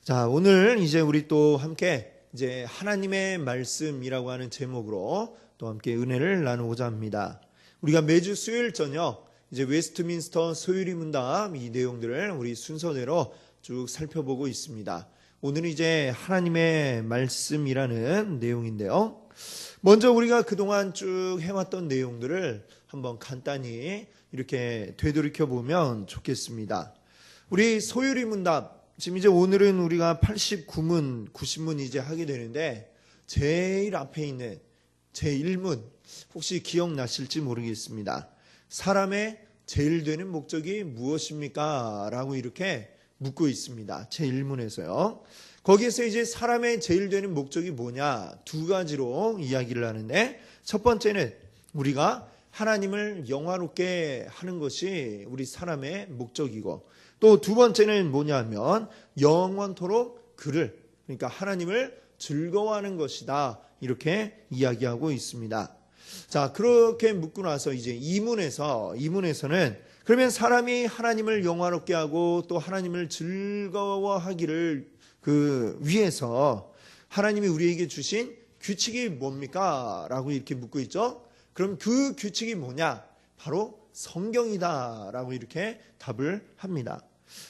자, 오늘 이제 우리 또 함께 이제 하나님의 말씀이라고 하는 제목으로 또 함께 은혜를 나누고자 합니다. 우리가 매주 수요일 저녁 이제 웨스트민스터 소유리 문답 이 내용들을 우리 순서대로 쭉 살펴보고 있습니다. 오늘은 이제 하나님의 말씀이라는 내용인데요. 먼저 우리가 그동안 쭉 해왔던 내용들을 한번 간단히 이렇게 되돌이켜 보면 좋겠습니다. 우리 소유리 문답, 지금 이제 오늘은 우리가 89문, 90문 이제 하게 되는데 제일 앞에 있는 제1문 혹시 기억나실지 모르겠습니다. 사람의 제일 되는 목적이 무엇입니까? 라고 이렇게 묻고 있습니다. 제1문에서요. 거기에서 이제 사람의 제일 되는 목적이 뭐냐? 두 가지로 이야기를 하는데 첫 번째는 우리가 하나님을 영화롭게 하는 것이 우리 사람의 목적이고 또 두 번째는 뭐냐면 영원토록 그를 그러니까 하나님을 즐거워하는 것이다 이렇게 이야기하고 있습니다. 자, 그렇게 묻고 나서 이제 이문에서는 그러면 사람이 하나님을 영화롭게 하고 또 하나님을 즐거워하기를 위해서 하나님이 우리에게 주신 규칙이 뭡니까? 라고 이렇게 묻고 있죠. 그럼 그 규칙이 뭐냐? 바로 성경이다 라고 이렇게 답을 합니다.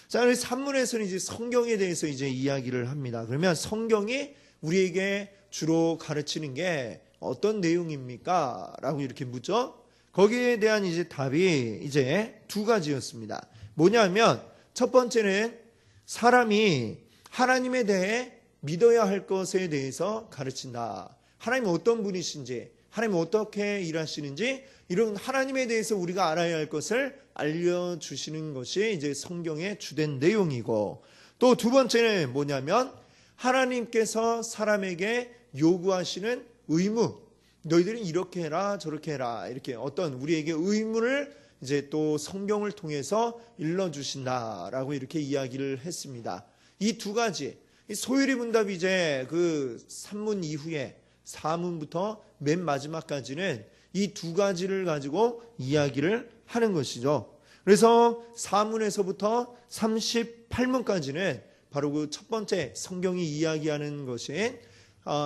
자, 그래서 3문에서는 이제 성경에 대해서 이제 이야기를 합니다. 그러면 성경이 우리에게 주로 가르치는 게 어떤 내용입니까? 라고 이렇게 묻죠. 거기에 대한 이제 답이 이제 두 가지였습니다. 뭐냐면 첫 번째는 사람이 하나님에 대해 믿어야 할 것에 대해서 가르친다. 하나님은 어떤 분이신지, 하나님은 어떻게 일하시는지 이런 하나님에 대해서 우리가 알아야 할 것을 알려주시는 것이 이제 성경의 주된 내용이고 또 두 번째는 뭐냐면 하나님께서 사람에게 요구하시는 의무, 너희들은 이렇게 해라 저렇게 해라 이렇게 어떤 우리에게 의무를 이제 또 성경을 통해서 일러주신다라고 이렇게 이야기를 했습니다. 이 두 가지 소유리 문답이 이제 그 3문 이후에 4문부터 맨 마지막까지는 이 두 가지를 가지고 이야기를 하는 것이죠. 그래서 4문에서부터 38문까지는 바로 그 첫 번째 성경이 이야기하는 것인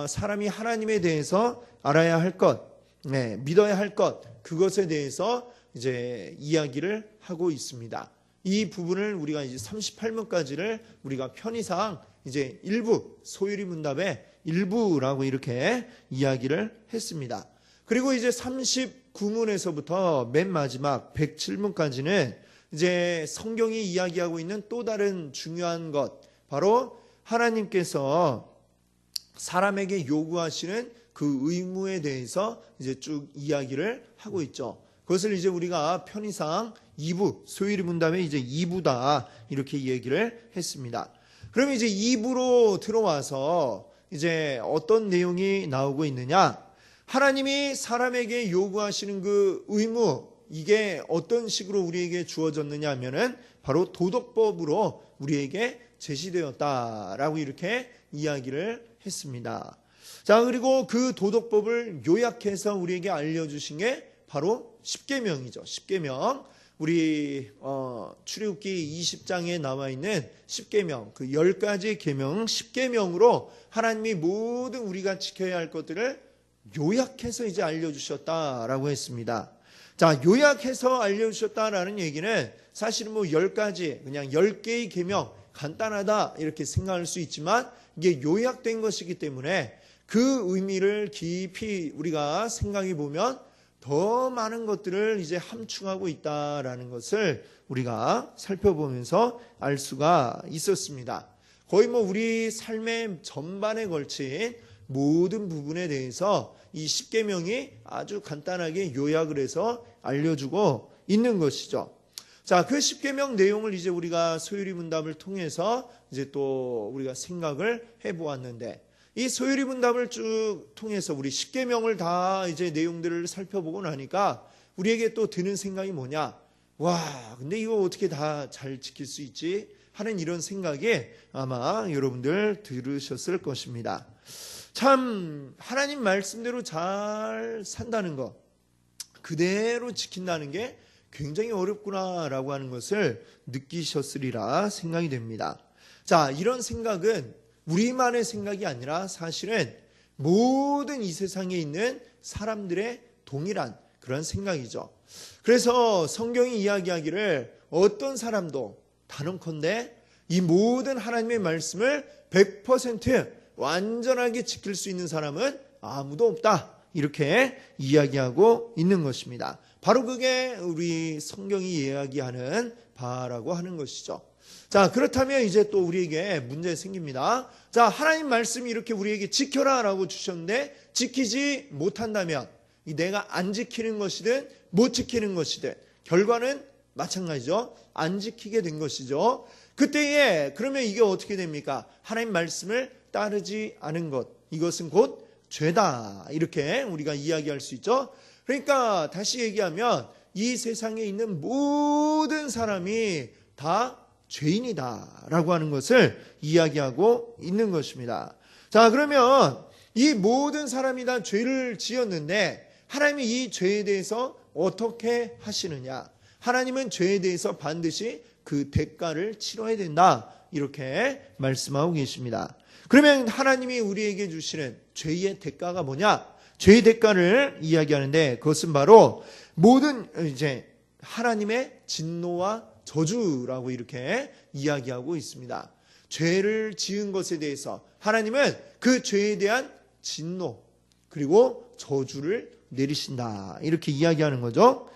사람이 하나님에 대해서 알아야 할 것, 믿어야 할 것, 그것에 대해서 이제 이야기를 하고 있습니다. 이 부분을 우리가 이제 38문까지를 우리가 편의상 이제 일부, 소유리 문답의 일부라고 이렇게 이야기를 했습니다. 그리고 이제 39문에서부터 맨 마지막 107문까지는 이제 성경이 이야기하고 있는 또 다른 중요한 것, 바로 하나님께서 사람에게 요구하시는 그 의무에 대해서 이제 쭉 이야기를 하고 있죠. 그것을 이제 우리가 편의상 2부, 소유리 문답의 이제 2부다 이렇게 얘기를 했습니다. 그러면 이제 2부로 들어와서 이제 어떤 내용이 나오고 있느냐? 하나님이 사람에게 요구하시는 그 의무, 이게 어떤 식으로 우리에게 주어졌느냐 하면은 바로 도덕법으로 우리에게 제시되었다라고 이렇게 이야기를 했습니다. 자, 그리고 그 도덕법을 요약해서 우리에게 알려주신 게 바로 십계명이죠. 십계명. 우리 출애굽기 20장에 나와 있는 십계명, 그 10가지 계명, 십계명으로 하나님이 모든 우리가 지켜야 할 것들을 요약해서 이제 알려주셨다라고 했습니다. 자, 요약해서 알려주셨다라는 얘기는 사실은 뭐 10가지, 그냥 10개의 계명, 간단하다 이렇게 생각할 수 있지만 이게 요약된 것이기 때문에 그 의미를 깊이 우리가 생각해 보면 더 많은 것들을 이제 함축하고 있다라는 것을 우리가 살펴보면서 알 수가 있었습니다. 거의 뭐 우리 삶의 전반에 걸친 모든 부분에 대해서 이 십계명이 아주 간단하게 요약을 해서 알려주고 있는 것이죠. 자, 그 십계명 내용을 이제 우리가 소유리 문답을 통해서 이제 또 우리가 생각을 해보았는데 이 소유리 문답을 쭉 통해서 우리 십계명을 다 이제 내용들을 살펴보고 나니까 우리에게 또 드는 생각이 뭐냐? 와, 근데 이거 어떻게 다 잘 지킬 수 있지? 하는 이런 생각이 아마 여러분들 들으셨을 것입니다. 참 하나님 말씀대로 잘 산다는 것, 그대로 지킨다는 게 굉장히 어렵구나라고 하는 것을 느끼셨으리라 생각이 됩니다. 자, 이런 생각은 우리만의 생각이 아니라 사실은 모든 이 세상에 있는 사람들의 동일한 그런 생각이죠. 그래서 성경이 이야기하기를 어떤 사람도 단언컨대 이 모든 하나님의 말씀을 100% 완전하게 지킬 수 있는 사람은 아무도 없다. 이렇게 이야기하고 있는 것입니다. 바로 그게 우리 성경이 이야기하는 바라고 하는 것이죠. 자, 그렇다면 이제 또 우리에게 문제 생깁니다. 자, 하나님 말씀이 이렇게 우리에게 지켜라 라고 주셨는데 지키지 못한다면 내가 안 지키는 것이든 못 지키는 것이든 결과는 마찬가지죠. 안 지키게 된 것이죠. 그때에 그러면 이게 어떻게 됩니까? 하나님 말씀을 따르지 않은 것, 이것은 곧 죄다, 이렇게 우리가 이야기할 수 있죠. 그러니까 다시 얘기하면 이 세상에 있는 모든 사람이 다 죄인이다 라고 하는 것을 이야기하고 있는 것입니다. 자, 그러면 이 모든 사람이 다 죄를 지었는데 하나님이 이 죄에 대해서 어떻게 하시느냐? 하나님은 죄에 대해서 반드시 그 대가를 치러야 된다, 이렇게 말씀하고 계십니다. 그러면 하나님이 우리에게 주시는 죄의 대가가 뭐냐? 죄의 대가를 이야기하는데 그것은 바로 모든 이제 하나님의 진노와 저주라고 이렇게 이야기하고 있습니다. 죄를 지은 것에 대해서 하나님은 그 죄에 대한 진노 그리고 저주를 내리신다, 이렇게 이야기하는 거죠.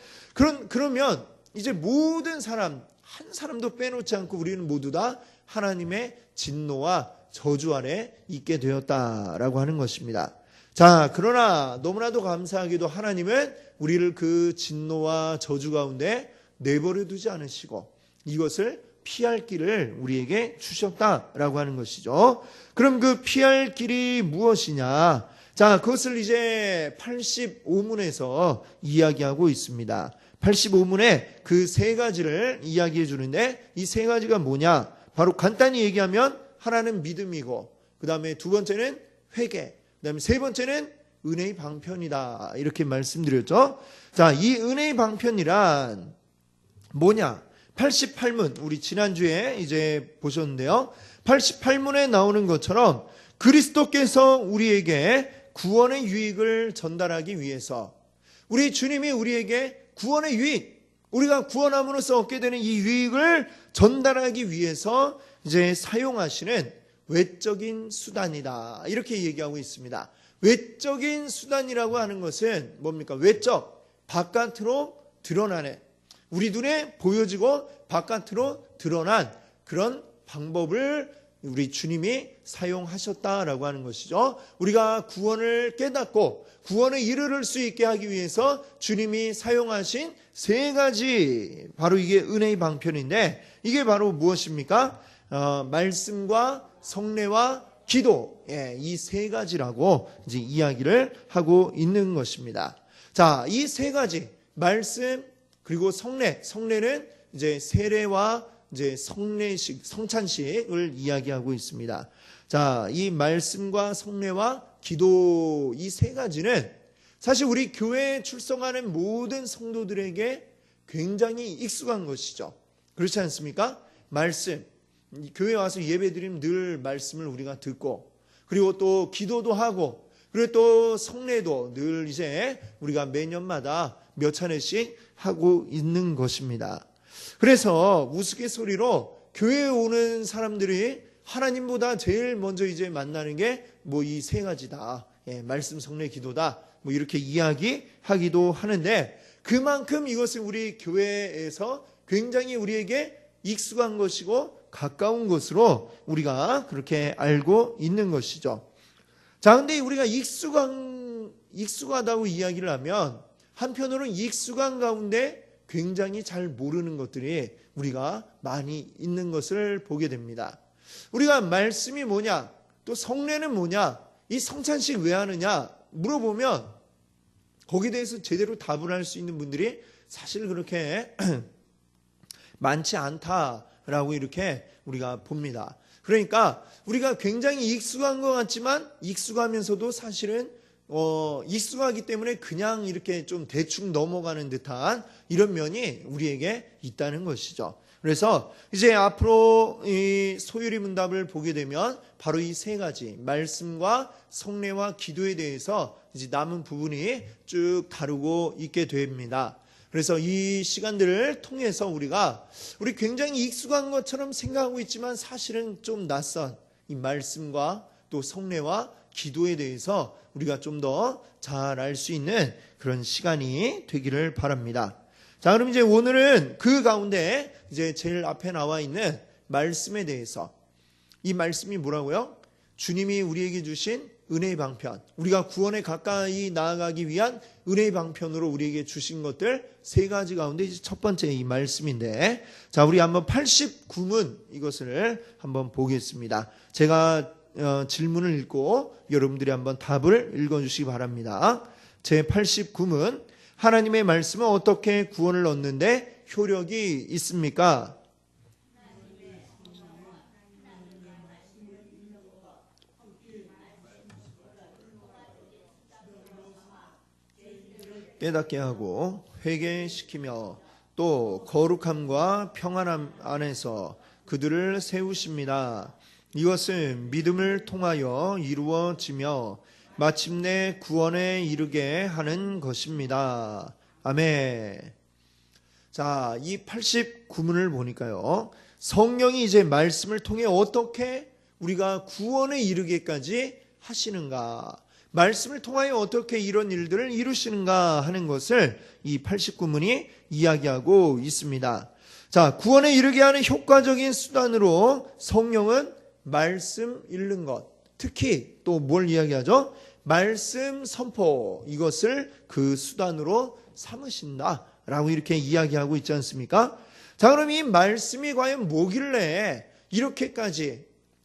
그러면 이제 모든 사람 한 사람도 빼놓지 않고 우리는 모두 다 하나님의 진노와 저주 아래 있게 되었다라고 하는 것입니다. 자, 그러나 너무나도 감사하게도 하나님은 우리를 그 진노와 저주 가운데 내버려 두지 않으시고 이것을 피할 길을 우리에게 주셨다라고 하는 것이죠. 그럼 그 피할 길이 무엇이냐? 자, 그것을 이제 85문에서 이야기하고 있습니다. 85문에 그 세 가지를 이야기해 주는데 이 세 가지가 뭐냐? 바로 간단히 얘기하면 하나는 믿음이고, 그 다음에 두 번째는 회개, 그 다음에 세 번째는 은혜의 방편이다, 이렇게 말씀드렸죠. 자, 이 은혜의 방편이란 뭐냐? 88문, 우리 지난주에 이제 보셨는데요. 88문에 나오는 것처럼 그리스도께서 우리에게 구원의 유익을 전달하기 위해서 우리 주님이 우리에게 구원의 유익, 우리가 구원함으로써 얻게 되는 이 유익을 전달하기 위해서 이제 사용하시는 외적인 수단이다, 이렇게 얘기하고 있습니다. 외적인 수단이라고 하는 것은 뭡니까? 외적, 바깥으로 드러나는, 우리 눈에 보여지고 바깥으로 드러난 그런 방법을 우리 주님이 사용하셨다라고 하는 것이죠. 우리가 구원을 깨닫고 구원에 이르를 수 있게 하기 위해서 주님이 사용하신 세 가지, 바로 이게 은혜의 방편인데 이게 바로 무엇입니까? 말씀과 성례와 기도, 이 세 가지라고 이제 이야기를 하고 있는 것입니다. 자, 이 세 가지, 말씀 그리고 성례는 이제 세례와 이제 성례식, 성찬식을 이야기하고 있습니다. 자, 이 말씀과 성례와 기도, 이 세 가지는 사실 우리 교회에 출석하는 모든 성도들에게 굉장히 익숙한 것이죠. 그렇지 않습니까? 말씀, 교회 와서 예배드리면 늘 말씀을 우리가 듣고, 그리고 또 기도도 하고, 그리고 또 성례도 늘 이제 우리가 매년마다 몇 차례씩 하고 있는 것입니다. 그래서 우스갯소리로 교회에 오는 사람들이 하나님보다 제일 먼저 이제 만나는 게 뭐 이 세 가지다, 말씀, 성례, 기도다, 뭐 이렇게 이야기하기도 하는데 그만큼 이것을 우리 교회에서 굉장히 우리에게 익숙한 것이고 가까운 것으로 우리가 그렇게 알고 있는 것이죠. 자, 근데 우리가 익숙하다고 이야기를 하면 한편으로는 익숙한 가운데 굉장히 잘 모르는 것들이 우리가 많이 있는 것을 보게 됩니다. 우리가 말씀이 뭐냐, 또 성례는 뭐냐, 이 성찬식 왜 하느냐 물어보면 거기에 대해서 제대로 답을 할 수 있는 분들이 사실 그렇게 많지 않다라고 이렇게 우리가 봅니다. 그러니까 우리가 굉장히 익숙한 것 같지만 익숙하면서도 사실은 익숙하기 때문에 그냥 이렇게 좀 대충 넘어가는 듯한 이런 면이 우리에게 있다는 것이죠. 그래서 이제 앞으로 이 소유리 문답을 보게 되면 바로 이 세 가지 말씀과 성례와 기도에 대해서 이제 남은 부분이 쭉 다루고 있게 됩니다. 그래서 이 시간들을 통해서 우리 굉장히 익숙한 것처럼 생각하고 있지만 사실은 좀 낯선 이 말씀과 또 성례와 기도에 대해서 우리가 좀 더 잘 알 수 있는 그런 시간이 되기를 바랍니다. 자, 그럼 이제 오늘은 그 가운데 이제 제일 앞에 나와 있는 말씀에 대해서, 이 말씀이 뭐라고요? 주님이 우리에게 주신 은혜의 방편, 우리가 구원에 가까이 나아가기 위한 은혜의 방편으로 우리에게 주신 것들 세 가지 가운데 이제 첫 번째 이 말씀인데, 자, 우리 한번 89문 이것을 한번 보겠습니다. 제가 질문을 읽고 여러분들이 한번 답을 읽어주시기 바랍니다. 제 89문, 하나님의 말씀은 어떻게 구원을 얻는데 효력이 있습니까? 깨닫게 하고 회개시키며 또 거룩함과 평안함 안에서 그들을 세우십니다. 이것은 믿음을 통하여 이루어지며 마침내 구원에 이르게 하는 것입니다. 아멘. 자, 이 89문을 보니까요, 성령이 이제 말씀을 통해 어떻게 우리가 구원에 이르게까지 하시는가, 말씀을 통하여 어떻게 이런 일들을 이루시는가 하는 것을 이 89문이 이야기하고 있습니다. 자, 구원에 이르게 하는 효과적인 수단으로 성령은 말씀 읽는 것, 특히 또 뭘 이야기하죠? 말씀 선포, 이것을 그 수단으로 삼으신다라고 이렇게 이야기하고 있지 않습니까? 자, 그럼 이 말씀이 과연 뭐길래 이렇게까지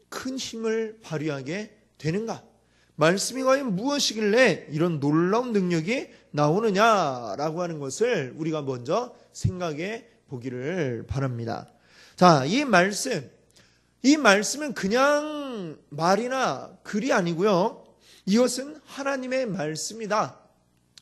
큰 힘을 발휘하게 되는가? 말씀이 과연 무엇이길래 이런 놀라운 능력이 나오느냐라고 하는 것을 우리가 먼저 생각해 보기를 바랍니다. 자, 이 말씀은 그냥 말이나 글이 아니고요, 이것은 하나님의 말씀이다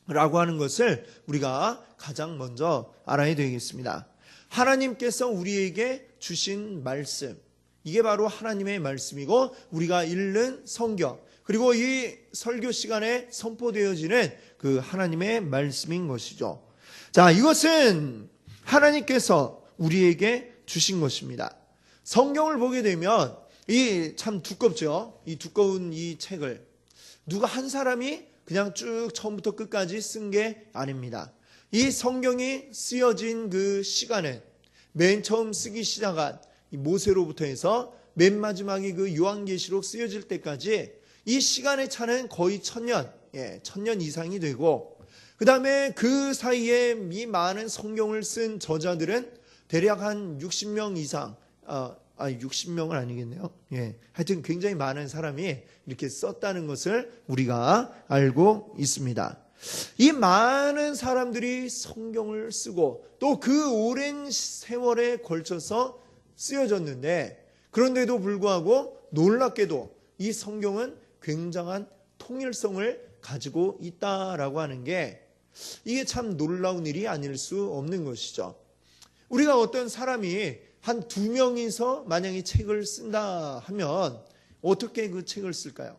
라고 하는 것을 우리가 가장 먼저 알아야 되겠습니다. 하나님께서 우리에게 주신 말씀, 이게 바로 하나님의 말씀이고 우리가 읽는 성경, 그리고 이 설교 시간에 선포되어지는 그 하나님의 말씀인 것이죠. 자, 이것은 하나님께서 우리에게 주신 것입니다. 성경을 보게 되면 이 참 두껍죠. 이 두꺼운 이 책을 누가 한 사람이 그냥 쭉 처음부터 끝까지 쓴 게 아닙니다. 이 성경이 쓰여진 그 시간은 맨 처음 쓰기 시작한 이 모세로부터 해서 맨 마지막에 그 요한계시록 쓰여질 때까지 이 시간의 차는 거의 1000년, 1000년 이상이 되고, 그 다음에 그 사이에 이 많은 성경을 쓴 저자들은 대략 한 60명 이상, 60명은 아니겠네요. 하여튼 굉장히 많은 사람이 이렇게 썼다는 것을 우리가 알고 있습니다. 이 많은 사람들이 성경을 쓰고 또 그 오랜 세월에 걸쳐서 쓰여졌는데, 그런데도 불구하고 놀랍게도 이 성경은 굉장한 통일성을 가지고 있다라고 하는 게, 이게 참 놀라운 일이 아닐 수 없는 것이죠. 우리가 어떤 사람이 한 2명이서 만약에 책을 쓴다 하면 어떻게 그 책을 쓸까요?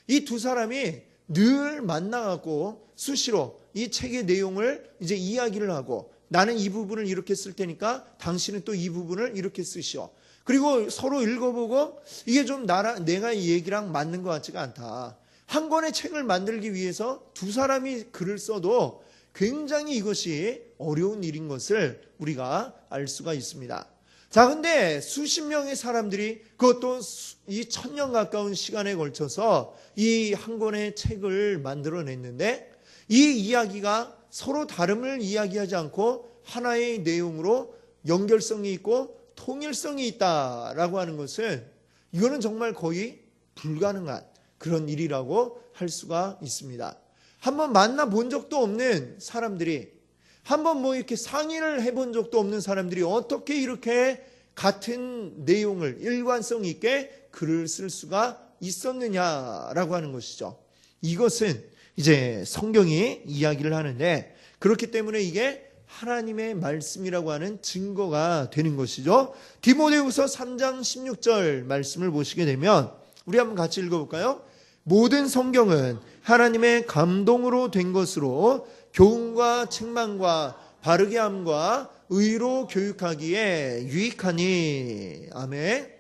이 두 사람이 늘 만나갖고 수시로 이 책의 내용을 이제 이야기를 하고, 나는 이 부분을 이렇게 쓸 테니까 당신은 또 이 부분을 이렇게 쓰시오. 그리고 서로 읽어보고 이게 좀 내가 이 얘기랑 맞는 것 같지가 않다. 한 권의 책을 만들기 위해서 두 사람이 글을 써도 굉장히 이것이 어려운 일인 것을 우리가 알 수가 있습니다. 자, 근데 수십 명의 사람들이 그것도 이 1000년 가까운 시간에 걸쳐서 이 한 권의 책을 만들어냈는데, 이 이야기가 서로 다름을 이야기하지 않고 하나의 내용으로 연결성이 있고 통일성이 있다라고 하는 것은, 이거는 정말 거의 불가능한 그런 일이라고 할 수가 있습니다. 한번 만나본 적도 없는 사람들이, 한번 이렇게 상의를 해본 적도 없는 사람들이 어떻게 이렇게 같은 내용을 일관성 있게 글을 쓸 수가 있었느냐라고 하는 것이죠. 이것은 이제 성경이 이야기를 하는데, 그렇기 때문에 이게 하나님의 말씀이라고 하는 증거가 되는 것이죠. 디모데후서 3장 16절 말씀을 보시게 되면 우리 한번 같이 읽어볼까요? 모든 성경은 하나님의 감동으로 된 것으로 교훈과 책망과 바르게 함과 의로 교육하기에 유익하니. 아멘.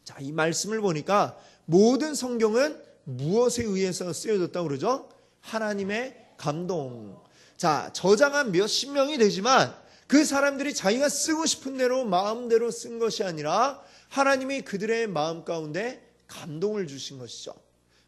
자, 이 말씀을 보니까 모든 성경은 무엇에 의해서 쓰여졌다고 그러죠? 하나님의 감동. 자, 저자가 몇십 명이 되지만 그 사람들이 자기가 쓰고 싶은 대로 마음대로 쓴 것이 아니라 하나님이 그들의 마음 가운데 감동을 주신 것이죠.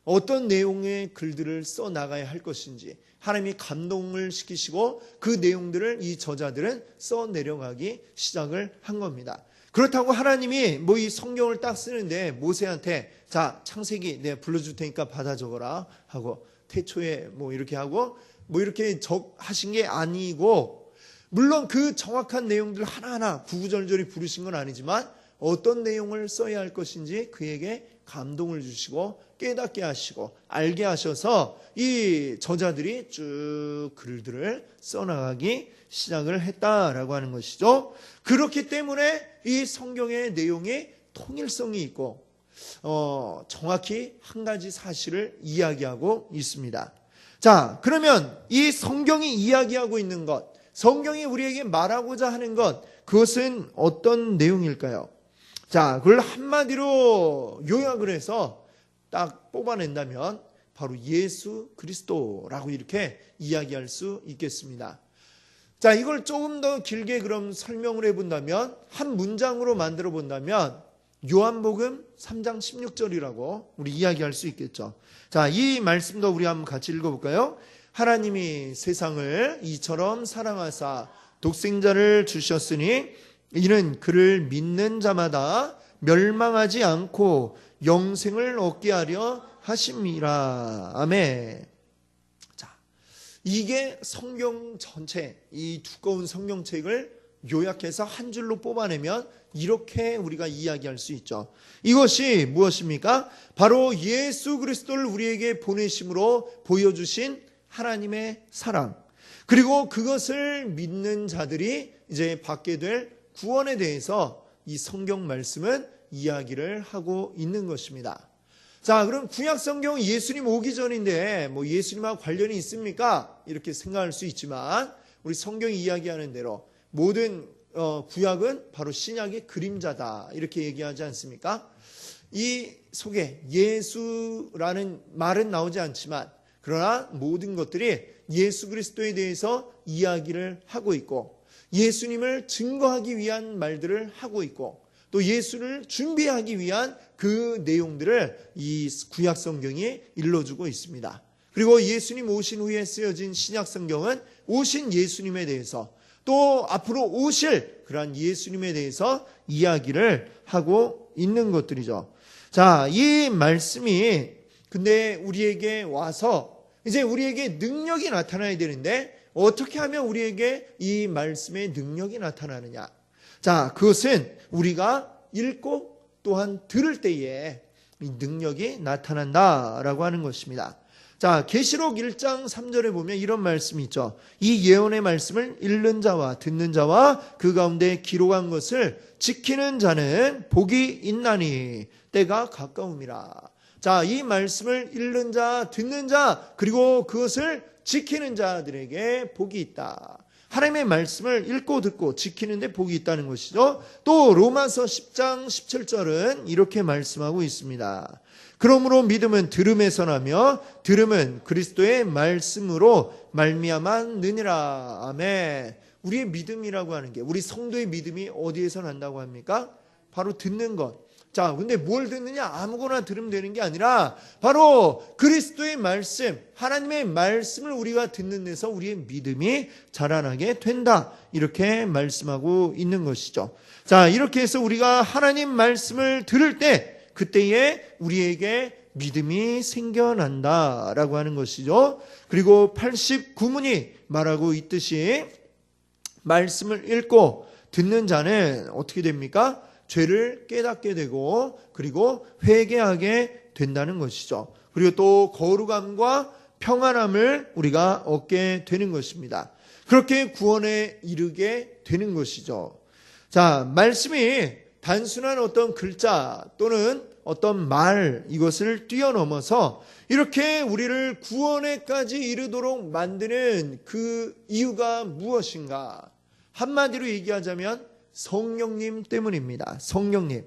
어떤 내용의 글들을 써 나가야 할 것인지 하나님이 감동을 시키시고 그 내용들을 이 저자들은 써 내려가기 시작을 한 겁니다. 그렇다고 하나님이 이 성경을 딱 쓰는데 모세한테 자, 창세기 내가 불러줄 테니까 받아 적어라 하고 태초에 이렇게 하고 이렇게 하신 게 아니고, 물론 그 정확한 내용들 하나하나 구구절절히 부르신 건 아니지만 어떤 내용을 써야 할 것인지 그에게 감동을 주시고 깨닫게 하시고 알게 하셔서 이 저자들이 쭉 글들을 써나가기 시작을 했다라고 하는 것이죠. 그렇기 때문에 이 성경의 내용이 통일성이 있고 정확히 한 가지 사실을 이야기하고 있습니다. 자, 그러면 이 성경이 이야기하고 있는 것, 성경이 우리에게 말하고자 하는 것, 그것은 어떤 내용일까요? 자, 그걸 한마디로 요약을 해서 딱 뽑아낸다면 바로 예수 그리스도라고 이렇게 이야기할 수 있겠습니다. 자, 이걸 조금 더 길게 그럼 설명을 해본다면, 한 문장으로 만들어 본다면 요한복음 3장 16절이라고 우리 이야기할 수 있겠죠. 자, 이 말씀도 우리 한번 같이 읽어볼까요? 하나님이 세상을 이처럼 사랑하사 독생자를 주셨으니 이는 그를 믿는 자마다 멸망하지 않고 영생을 얻게 하려 하심이라. 아멘. 자, 이게 성경 전체, 이 두꺼운 성경책을 요약해서 한 줄로 뽑아내면 이렇게 우리가 이야기할 수 있죠. 이것이 무엇입니까? 바로 예수 그리스도를 우리에게 보내심으로 보여주신 하나님의 사랑, 그리고 그것을 믿는 자들이 이제 받게 될 구원에 대해서 이 성경 말씀은 이야기를 하고 있는 것입니다. 자, 그럼 구약 성경은 예수님 오기 전인데 예수님하고 관련이 있습니까? 이렇게 생각할 수 있지만 우리 성경이 이야기하는 대로 모든 구약은 바로 신약의 그림자다 이렇게 얘기하지 않습니까? 이 속에 예수라는 말은 나오지 않지만 그러나 모든 것들이 예수 그리스도에 대해서 이야기를 하고 있고 예수님을 증거하기 위한 말들을 하고 있고 또 예수를 준비하기 위한 그 내용들을 이 구약 성경이 일러주고 있습니다. 그리고 예수님 오신 후에 쓰여진 신약 성경은 오신 예수님에 대해서 또 앞으로 오실 그러한 예수님에 대해서 이야기를 하고 있는 것들이죠. 자, 이 말씀이 근데 우리에게 와서 이제 우리에게 능력이 나타나야 되는데 어떻게 하면 우리에게 이 말씀의 능력이 나타나느냐? 자, 그것은 우리가 읽고 또한 들을 때에 이 능력이 나타난다라고 하는 것입니다. 자, 계시록 1장 3절에 보면 이런 말씀이 있죠. 이 예언의 말씀을 읽는 자와 듣는 자와 그 가운데 기록한 것을 지키는 자는 복이 있나니 때가 가까움이라. 자, 이 말씀을 읽는 자, 듣는 자, 그리고 그것을 지키는 자들에게 복이 있다. 하나님의 말씀을 읽고 듣고 지키는데 복이 있다는 것이죠. 또 로마서 10장 17절은 이렇게 말씀하고 있습니다. 그러므로 믿음은 들음에서 나며 들음은 그리스도의 말씀으로 말미암았느니라. 아멘. 우리의 믿음이라고 하는 게, 우리 성도의 믿음이 어디에서 난다고 합니까? 바로 듣는 것. 자, 근데 뭘 듣느냐? 아무거나 들으면 되는 게 아니라 바로 그리스도의 말씀, 하나님의 말씀을 우리가 듣는 데서 우리의 믿음이 자라나게 된다. 이렇게 말씀하고 있는 것이죠. 자, 이렇게 해서 우리가 하나님 말씀을 들을 때 그때에 우리에게 믿음이 생겨난다라고 하는 것이죠. 그리고 89문이 말하고 있듯이 말씀을 읽고 듣는 자는 어떻게 됩니까? 죄를 깨닫게 되고 그리고 회개하게 된다는 것이죠. 그리고 또 거룩함과 평안함을 우리가 얻게 되는 것입니다. 그렇게 구원에 이르게 되는 것이죠. 자, 말씀이 단순한 어떤 글자 또는 어떤 말, 이것을 뛰어넘어서 이렇게 우리를 구원에까지 이르도록 만드는 그 이유가 무엇인가? 한마디로 얘기하자면 성령님 때문입니다. 성령님.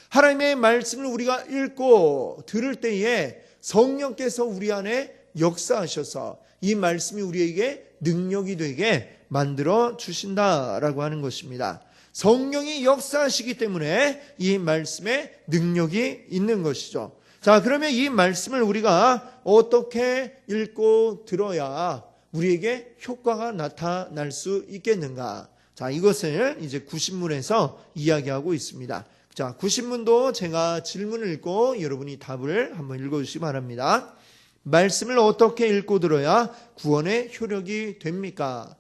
하나님의 말씀을 우리가 읽고 들을 때에 성령께서 우리 안에 역사하셔서 이 말씀이 우리에게 능력이 되게 만들어 주신다라고 하는 것입니다. 성령이 역사하시기 때문에 이 말씀에 능력이 있는 것이죠. 자, 그러면 이 말씀을 우리가 어떻게 읽고 들어야 우리에게 효과가 나타날 수 있겠는가? 자, 이것을 이제 구신문에서 이야기하고 있습니다. 자, 구신문도 제가 질문을 읽고 여러분이 답을 한번 읽어주시기 바랍니다. 말씀을 어떻게 읽고 들어야 구원의 효력이 됩니까?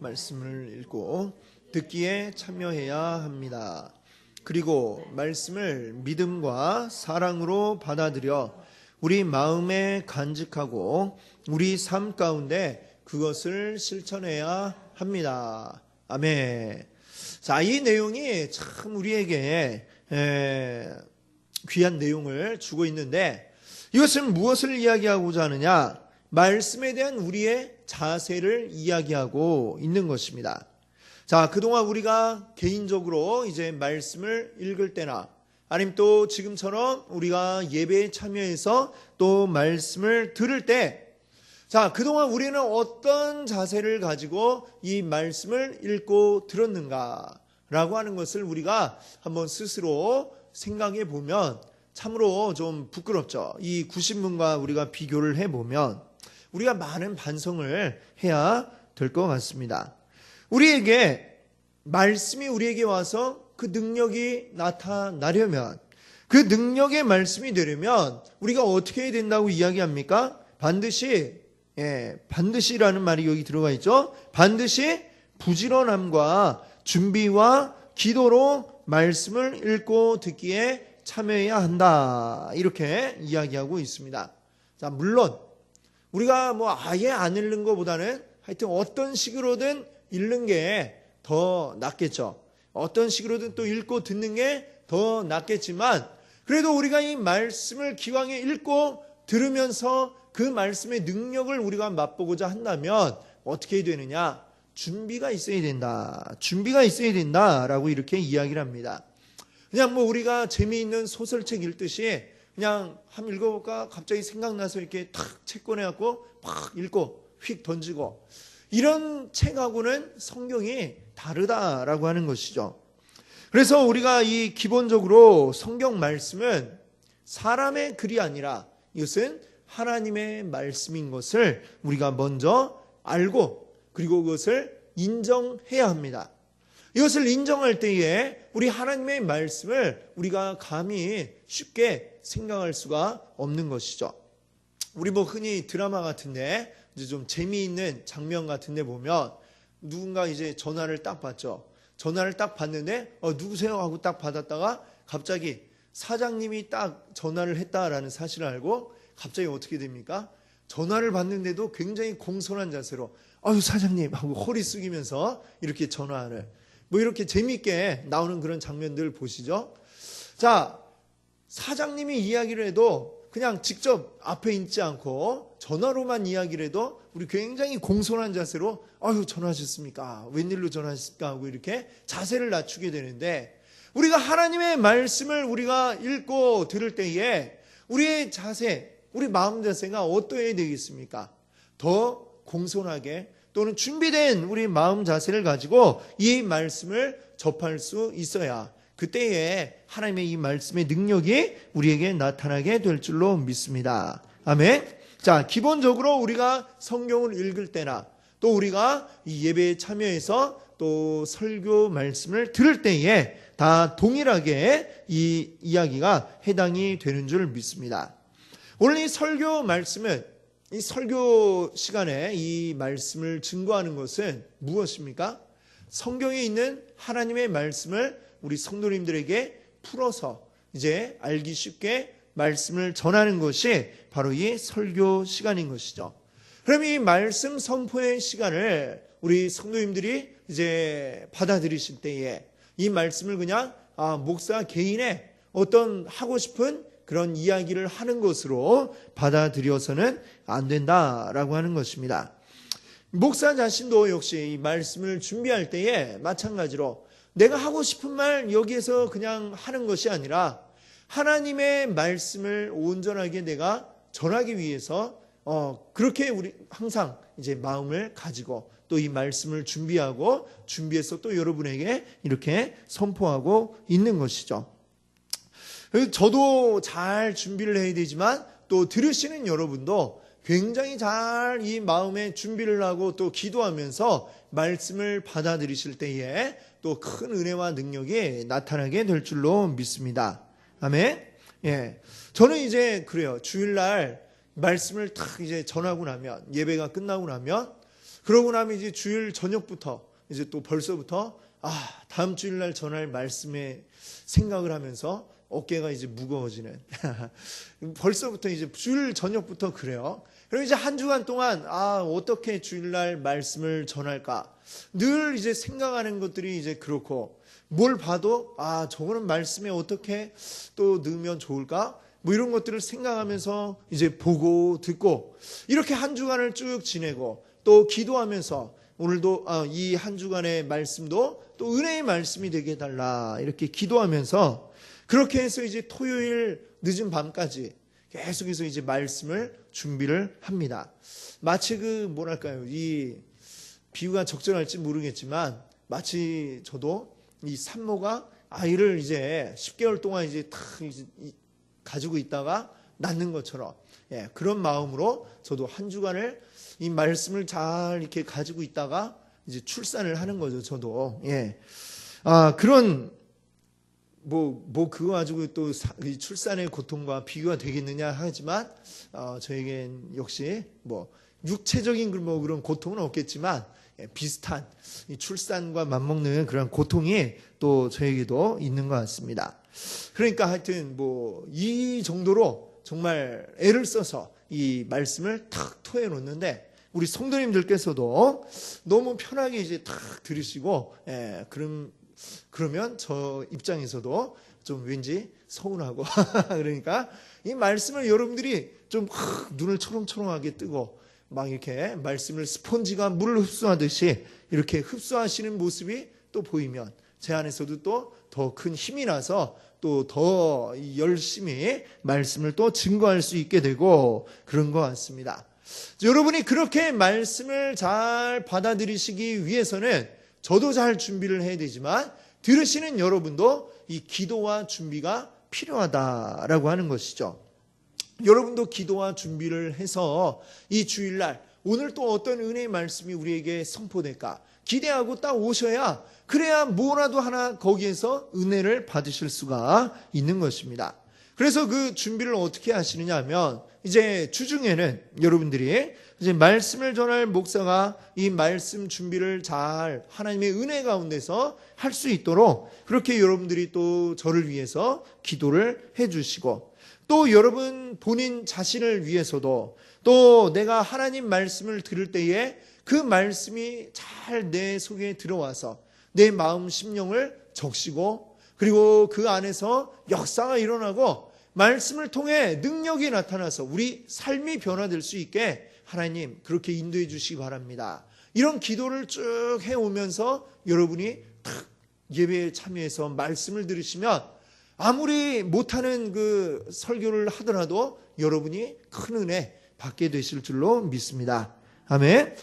말씀을 읽고 듣기에 참여해야 합니다. 그리고 말씀을 믿음과 사랑으로 받아들여 우리 마음에 간직하고 우리 삶 가운데 그것을 실천해야 합니다. 아멘. 자, 이 내용이 참 우리에게 귀한 내용을 주고 있는데 이것은 무엇을 이야기하고자 하느냐? 말씀에 대한 우리의 자세를 이야기하고 있는 것입니다. 자, 그동안 우리가 개인적으로 이제 말씀을 읽을 때나 아니면 또 지금처럼 우리가 예배에 참여해서 또 말씀을 들을 때 자, 그동안 우리는 어떤 자세를 가지고 이 말씀을 읽고 들었는가라고 하는 것을 우리가 한번 스스로 생각해 보면 참으로 좀 부끄럽죠. 이 구신문과 우리가 비교를 해보면 우리가 많은 반성을 해야 될 것 같습니다. 우리에게 말씀이 우리에게 와서 그 능력이 나타나려면 그 능력의 말씀이 되려면 우리가 어떻게 해야 된다고 이야기합니까? 반드시라는 말이 여기 들어가 있죠. 반드시 부지런함과 준비와 기도로 말씀을 읽고 듣기에 참여해야 한다. 이렇게 이야기하고 있습니다. 자, 물론 우리가 뭐 아예 안 읽는 것보다는 하여튼 어떤 식으로든 읽는 게 더 낫겠죠. 어떤 식으로든 또 읽고 듣는 게 더 낫겠지만 그래도 우리가 이 말씀을 기왕에 읽고 들으면서 그 말씀의 능력을 우리가 맛보고자 한다면 어떻게 해야 되느냐? 준비가 있어야 된다. 준비가 있어야 된다라고 이렇게 이야기를 합니다. 그냥 뭐 우리가 재미있는 소설책 읽듯이 그냥 한번 읽어볼까? 갑자기 생각나서 이렇게 탁 책 꺼내갖고 막 읽고 휙 던지고 이런 책하고는 성경이 다르다라고 하는 것이죠. 그래서 우리가 이 기본적으로 성경 말씀은 사람의 글이 아니라 이것은 하나님의 말씀인 것을 우리가 먼저 알고 그리고 그것을 인정해야 합니다. 이것을 인정할 때에 우리 하나님의 말씀을 우리가 감히 쉽게 생각할 수가 없는 것이죠. 우리 뭐 흔히 드라마 같은데 이제 좀 재미있는 장면 같은데 보면 누군가 이제 전화를 딱 받죠. 전화를 딱 받는데 누구세요? 하고 딱 받았다가 갑자기 사장님이 딱 전화를 했다라는 사실을 알고 갑자기 어떻게 됩니까? 전화를 받는데도 굉장히 공손한 자세로 아유 사장님 하고 허리 숙이면서 이렇게 전화를 뭐 이렇게 재미있게 나오는 그런 장면들 보시죠. 자, 사장님이 이야기를 해도 그냥 직접 앞에 있지 않고 전화로만 이야기를 해도 우리 굉장히 공손한 자세로 아유 전화하셨습니까? 웬일로 전화하셨습니까? 하고 이렇게 자세를 낮추게 되는데 우리가 하나님의 말씀을 우리가 읽고 들을 때에 우리의 자세, 우리 마음 자세가 어떠해야 되겠습니까? 더 공손하게 또는 준비된 우리 마음 자세를 가지고 이 말씀을 접할 수 있어야 그때에 하나님의 이 말씀의 능력이 우리에게 나타나게 될 줄로 믿습니다. 아멘. 자, 기본적으로 우리가 성경을 읽을 때나 또 우리가 이 예배에 참여해서 또 설교 말씀을 들을 때에 다 동일하게 이 이야기가 해당이 되는 줄 믿습니다. 오늘 이 설교 말씀은 이 설교 시간에 이 말씀을 증거하는 것은 무엇입니까? 성경에 있는 하나님의 말씀을 우리 성도님들에게 풀어서 이제 알기 쉽게 말씀을 전하는 것이 바로 이 설교 시간인 것이죠. 그럼 이 말씀 선포의 시간을 우리 성도님들이 이제 받아들이실 때에 이 말씀을 그냥 목사 개인의 어떤 하고 싶은 그런 이야기를 하는 것으로 받아들여서는 안 된다라고 하는 것입니다. 목사 자신도 역시 이 말씀을 준비할 때에 마찬가지로 내가 하고 싶은 말 여기에서 그냥 하는 것이 아니라 하나님의 말씀을 온전하게 내가 전하기 위해서 그렇게 우리 항상 이제 마음을 가지고 또 이 말씀을 준비해서 또 여러분에게 이렇게 선포하고 있는 것이죠. 저도 잘 준비를 해야 되지만 또 들으시는 여러분도 굉장히 잘 이 마음의 준비를 하고 또 기도하면서 말씀을 받아들이실 때에 또 큰 은혜와 능력이 나타나게 될 줄로 믿습니다. 아멘. 예. 저는 이제 그래요. 주일날 말씀을 딱 이제 전하고 나면 예배가 끝나고 나면 그러고 나면 이제 주일 저녁부터 이제 또 벌써부터 다음 주일날 전할 말씀에 생각을 하면서 어깨가 이제 무거워지는 벌써부터 이제 주일 저녁부터 그래요. 그럼 이제 한 주간 동안 어떻게 주일날 말씀을 전할까 늘 이제 생각하는 것들이 이제 그렇고 뭘 봐도 저거는 말씀에 어떻게 또 넣으면 좋을까 뭐 이런 것들을 생각하면서 이제 보고 듣고 이렇게 한 주간을 쭉 지내고 또 기도하면서 오늘도 이 한 주간의 말씀도 또 은혜의 말씀이 되게 해달라 이렇게 기도하면서 그렇게 해서 이제 토요일 늦은 밤까지 계속해서 이제 말씀을 준비를 합니다. 마치 뭐랄까요, 이 비유가 적절할지 모르겠지만 마치 저도 이 산모가 아이를 이제 10개월 동안 이제 가지고 있다가 낳는 것처럼 그런 마음으로 저도 한 주간을 이 말씀을 잘 이렇게 가지고 있다가 이제 출산을 하는 거죠. 저도 그런 그거 가지고 또 출산의 고통과 비교가 되겠느냐 하지만 저에겐 역시 육체적인 그런 고통은 없겠지만 비슷한 이 출산과 맞먹는 그런 고통이 또 저에게도 있는 것 같습니다. 그러니까 하여튼 이 정도로 정말 애를 써서 이 말씀을 탁 토해 놓는데 우리 성도님들께서도 너무 편하게 이제 탁 들으시고 그러면 저 입장에서도 좀 왠지 서운하고 그러니까 이 말씀을 여러분들이 좀 눈을 초롱초롱하게 뜨고 막 이렇게 말씀을 스폰지가 물을 흡수하듯이 이렇게 흡수하시는 모습이 또 보이면 제 안에서도 또 더 큰 힘이 나서 또 더 열심히 말씀을 또 증거할 수 있게 되고 그런 것 같습니다. 여러분이 그렇게 말씀을 잘 받아들이시기 위해서는 저도 잘 준비를 해야 되지만 들으시는 여러분도 이 기도와 준비가 필요하다라고 하는 것이죠. 여러분도 기도와 준비를 해서 이 주일날 오늘 또 어떤 은혜의 말씀이 우리에게 선포될까 기대하고 딱 오셔야 그래야 뭐라도 하나 거기에서 은혜를 받으실 수가 있는 것입니다. 그래서 그 준비를 어떻게 하시느냐 하면 이제 주중에는 여러분들이 이제 말씀을 전할 목사가 이 말씀 준비를 잘 하나님의 은혜 가운데서 할 수 있도록 그렇게 여러분들이 또 저를 위해서 기도를 해주시고 또 여러분 본인 자신을 위해서도 또 내가 하나님 말씀을 들을 때에 그 말씀이 잘 내 속에 들어와서 내 마음 심령을 적시고 그리고 그 안에서 역사가 일어나고 말씀을 통해 능력이 나타나서 우리 삶이 변화될 수 있게 하나님 그렇게 인도해 주시기 바랍니다. 이런 기도를 쭉 해오면서 여러분이 탁 예배에 참여해서 말씀을 들으시면 아무리 못하는 그 설교를 하더라도 여러분이 큰 은혜 받게 되실 줄로 믿습니다. 아멘.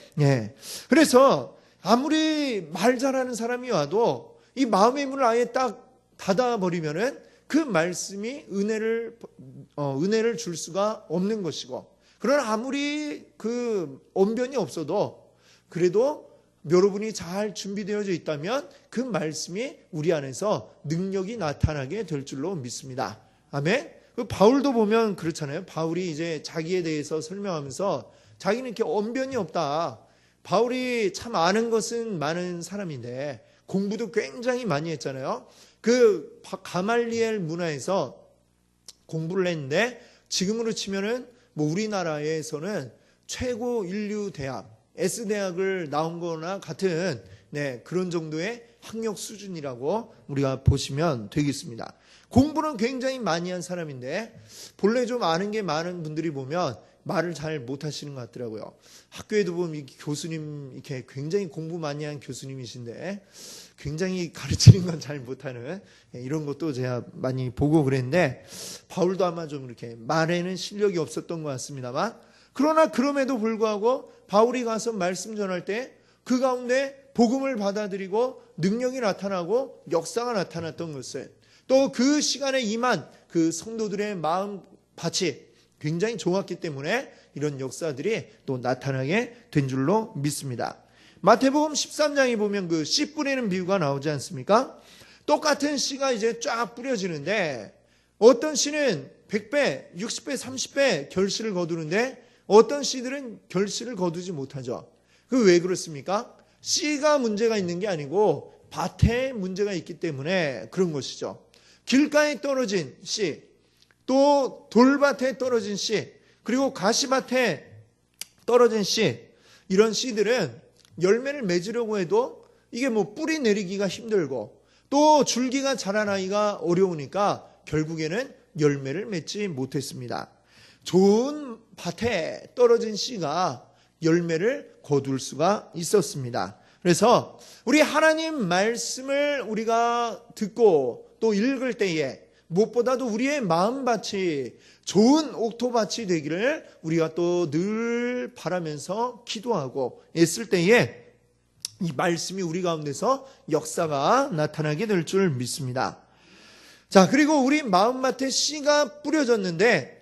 그래서 아무리 말 잘하는 사람이 와도 이 마음의 문을 아예 딱 닫아버리면은 그 말씀이 은혜를 줄 수가 없는 것이고, 그러나 아무리 그 언변이 없어도 그래도 여러분이 잘 준비되어져 있다면 그 말씀이 우리 안에서 능력이 나타나게 될 줄로 믿습니다. 아멘. 바울도 보면 그렇잖아요. 바울이 이제 자기에 대해서 설명하면서 자기는 이렇게 언변이 없다. 바울이 참 아는 것은 많은 사람인데 공부도 굉장히 많이 했잖아요. 그 가말리엘 문화에서 공부를 했는데 지금으로 치면은 뭐 우리나라에서는 최고 인류 대학, S대학을 나온 거나 같은 그런 정도의 학력 수준이라고 우리가 보시면 되겠습니다. 공부는 굉장히 많이 한 사람인데 본래 좀 아는 게 많은 분들이 보면 말을 잘 못하시는 것 같더라고요. 학교에도 보면 교수님 이렇게 굉장히 공부 많이 한 교수님이신데 굉장히 가르치는 건 잘 못하는 이런 것도 제가 많이 보고 그랬는데 바울도 아마 좀 이렇게 말에는 실력이 없었던 것 같습니다만 그러나 그럼에도 불구하고 바울이 가서 말씀 전할 때 그 가운데 복음을 받아들이고 능력이 나타나고 역사가 나타났던 것을 또 그 시간에 임한 그 성도들의 마음밭이 굉장히 좋았기 때문에 이런 역사들이 또 나타나게 된 줄로 믿습니다. 마태복음 13장에 보면 그 씨 뿌리는 비유가 나오지 않습니까? 똑같은 씨가 이제 쫙 뿌려지는데 어떤 씨는 100배, 60배, 30배 결실을 거두는데 어떤 씨들은 결실을 거두지 못하죠. 그 왜 그렇습니까? 씨가 문제가 있는 게 아니고 밭에 문제가 있기 때문에 그런 것이죠. 길가에 떨어진 씨, 또 돌밭에 떨어진 씨, 그리고 가시밭에 떨어진 씨, 이런 씨들은 열매를 맺으려고 해도 이게 뭐 뿌리 내리기가 힘들고 또 줄기가 자라나기가 어려우니까 결국에는 열매를 맺지 못했습니다. 좋은 밭에 떨어진 씨가 열매를 거둘 수가 있었습니다. 그래서 우리 하나님 말씀을 우리가 듣고 또 읽을 때에 무엇보다도 우리의 마음밭이 좋은 옥토밭이 되기를 우리가 또 늘 바라면서 기도하고 애쓸 때에 이 말씀이 우리 가운데서 역사가 나타나게 될 줄 믿습니다. 자, 그리고 우리 마음밭에 씨가 뿌려졌는데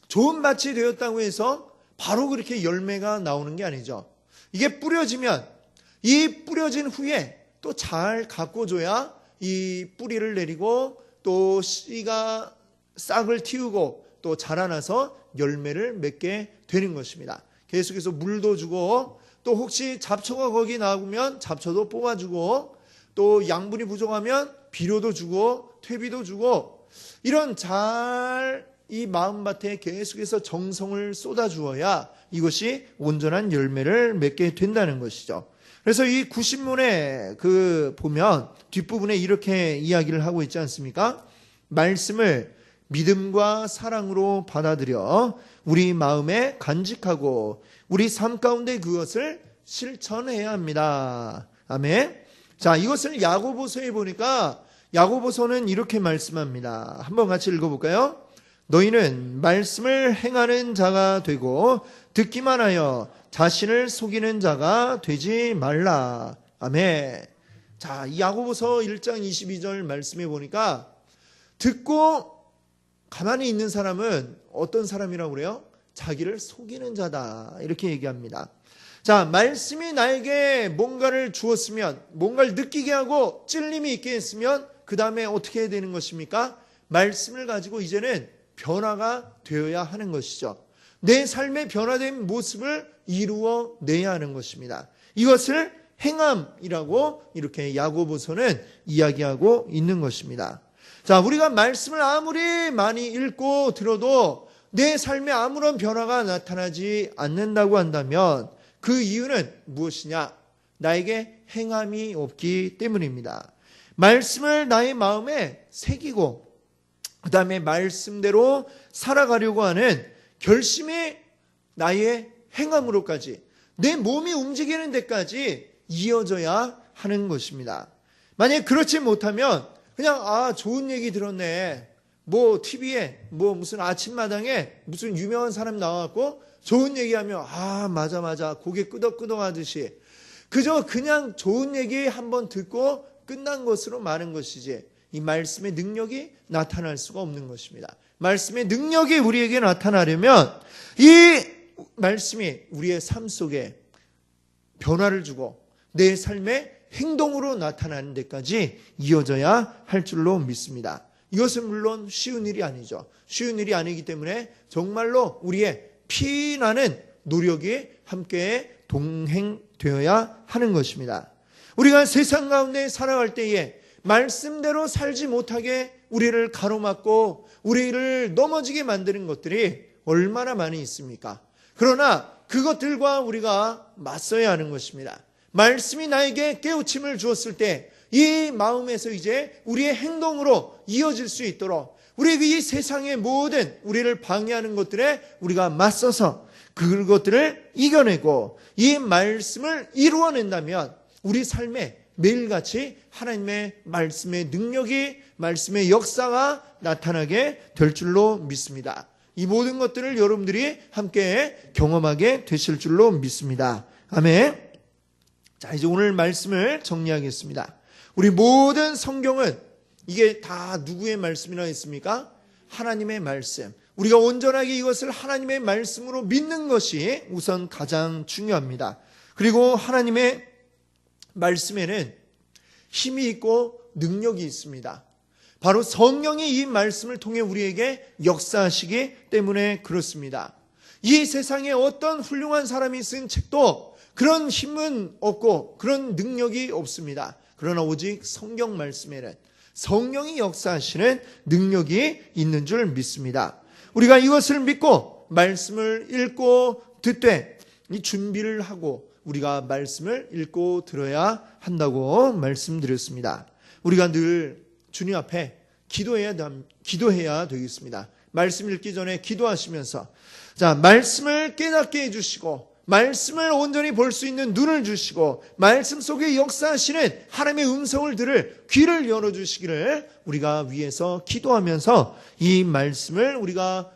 좋은 밭이 되었다고 해서 바로 그렇게 열매가 나오는 게 아니죠. 이게 뿌려지면 이 뿌려진 후에 또 잘 가꿔줘야 이 뿌리를 내리고 또 씨가 싹을 틔우고 또 자라나서 열매를 맺게 되는 것입니다. 계속해서 물도 주고 또 혹시 잡초가 거기 나오면 잡초도 뽑아주고 또 양분이 부족하면 비료도 주고 퇴비도 주고 이런 잘 이 마음밭에 계속해서 정성을 쏟아주어야 이것이 온전한 열매를 맺게 된다는 것이죠. 그래서 이 구신문에 보면 뒷부분에 이렇게 이야기를 하고 있지 않습니까? 말씀을 믿음과 사랑으로 받아들여 우리 마음에 간직하고 우리 삶 가운데 그것을 실천해야 합니다. 아멘. 자, 이것을 야고보서에 보니까 야고보서는 이렇게 말씀합니다. 한번 같이 읽어볼까요? 너희는 말씀을 행하는 자가 되고 듣기만 하여 자신을 속이는 자가 되지 말라. 아멘. 자, 이 야고보서 1장 22절 말씀해 보니까 듣고 가만히 있는 사람은 어떤 사람이라고 그래요? 자기를 속이는 자다. 이렇게 얘기합니다. 자, 말씀이 나에게 뭔가를 주었으면, 뭔가를 느끼게 하고 찔림이 있게 했으면 그 다음에 어떻게 해야 되는 것입니까? 말씀을 가지고 이제는 변화가 되어야 하는 것이죠. 내 삶의 변화된 모습을 이루어내야 하는 것입니다. 이것을 행함이라고 이렇게 야고보서는 이야기하고 있는 것입니다. 자, 우리가 말씀을 아무리 많이 읽고 들어도 내 삶에 아무런 변화가 나타나지 않는다고 한다면 그 이유는 무엇이냐? 나에게 행함이 없기 때문입니다. 말씀을 나의 마음에 새기고 그 다음에 말씀대로 살아가려고 하는 결심이 나의 행함으로까지 내 몸이 움직이는 데까지 이어져야 하는 것입니다. 만약에 그렇지 못하면 그냥 좋은 얘기 들었네. 뭐 TV에 뭐 무슨 아침마당에 무슨 유명한 사람 나와갖고 좋은 얘기하면 맞아 고개 끄덕끄덕 하듯이 그저 그냥 좋은 얘기 한번 듣고 끝난 것으로 마는 것이지 이 말씀의 능력이 나타날 수가 없는 것입니다. 말씀의 능력이 우리에게 나타나려면 이 말씀이 우리의 삶 속에 변화를 주고 내 삶의 행동으로 나타나는 데까지 이어져야 할 줄로 믿습니다. 이것은 물론 쉬운 일이 아니죠. 쉬운 일이 아니기 때문에 정말로 우리의 피나는 노력이 함께 동행되어야 하는 것입니다. 우리가 세상 가운데 살아갈 때에 말씀대로 살지 못하게 우리를 가로막고 우리를 넘어지게 만드는 것들이 얼마나 많이 있습니까? 그러나 그것들과 우리가 맞서야 하는 것입니다. 말씀이 나에게 깨우침을 주었을 때 이 마음에서 이제 우리의 행동으로 이어질 수 있도록 우리 이 세상의 모든 우리를 방해하는 것들에 우리가 맞서서 그것들을 이겨내고 이 말씀을 이루어낸다면 우리 삶에 매일같이 하나님의 말씀의 능력이, 말씀의 역사가 나타나게 될 줄로 믿습니다. 이 모든 것들을 여러분들이 함께 경험하게 되실 줄로 믿습니다. 아멘. 자, 이제 오늘 말씀을 정리하겠습니다. 우리 모든 성경은 이게 다 누구의 말씀이라 했습니까? 하나님의 말씀. 우리가 온전하게 이것을 하나님의 말씀으로 믿는 것이 우선 가장 중요합니다. 그리고 하나님의 말씀에는 힘이 있고 능력이 있습니다. 바로 성령이 이 말씀을 통해 우리에게 역사하시기 때문에 그렇습니다. 이 세상에 어떤 훌륭한 사람이 쓴 책도 그런 힘은 없고 그런 능력이 없습니다. 그러나 오직 성경 말씀에는 성령이 역사하시는 능력이 있는 줄 믿습니다. 우리가 이것을 믿고 말씀을 읽고 듣되 이 준비를 하고 우리가 말씀을 읽고 들어야 한다고 말씀드렸습니다. 우리가 늘 주님 앞에 기도해야 되겠습니다. 말씀 읽기 전에 기도하시면서 자, 말씀을 깨닫게 해주시고 말씀을 온전히 볼 수 있는 눈을 주시고 말씀 속에 역사하시는 하나님의 음성을 들을 귀를 열어주시기를 우리가 위해서 기도하면서 이 말씀을 우리가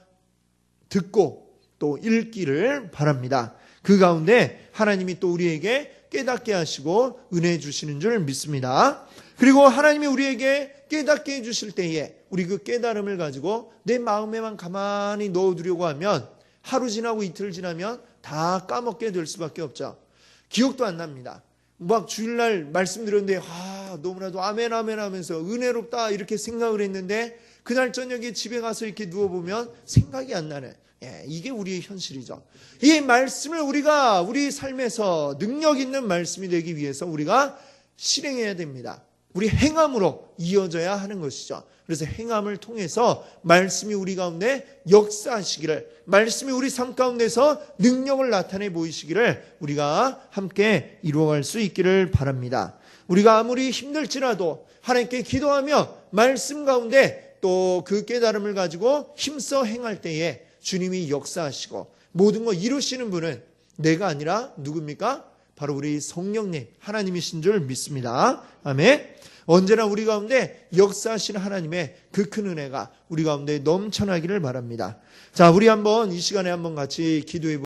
듣고 또 읽기를 바랍니다. 그 가운데 하나님이 또 우리에게 깨닫게 하시고 은혜 주시는 줄 믿습니다. 그리고 하나님이 우리에게 깨닫게 해주실 때에 우리 그 깨달음을 가지고 내 마음에만 가만히 넣어두려고 하면 하루 지나고 이틀 지나면 다 까먹게 될 수밖에 없죠. 기억도 안 납니다. 막 주일날 말씀드렸는데 너무나도 아멘 아멘 하면서 은혜롭다 이렇게 생각을 했는데 그날 저녁에 집에 가서 이렇게 누워보면 생각이 안 나는, 이게 우리의 현실이죠. 이 말씀을 우리가 우리 삶에서 능력 있는 말씀이 되기 위해서 우리가 실행해야 됩니다. 우리 행함으로 이어져야 하는 것이죠. 그래서 행함을 통해서 말씀이 우리 가운데 역사하시기를, 말씀이 우리 삶 가운데서 능력을 나타내 보이시기를 우리가 함께 이루어갈 수 있기를 바랍니다. 우리가 아무리 힘들지라도 하나님께 기도하며 말씀 가운데 또 그 깨달음을 가지고 힘써 행할 때에 주님이 역사하시고 모든 거 이루시는 분은 내가 아니라 누굽니까? 바로 우리 성령님 하나님이신 줄 믿습니다. 아멘. 언제나 우리 가운데 역사하시는 하나님의 그 큰 은혜가 우리 가운데 넘쳐나기를 바랍니다. 자, 우리 한번 이 시간에 한번 같이 기도해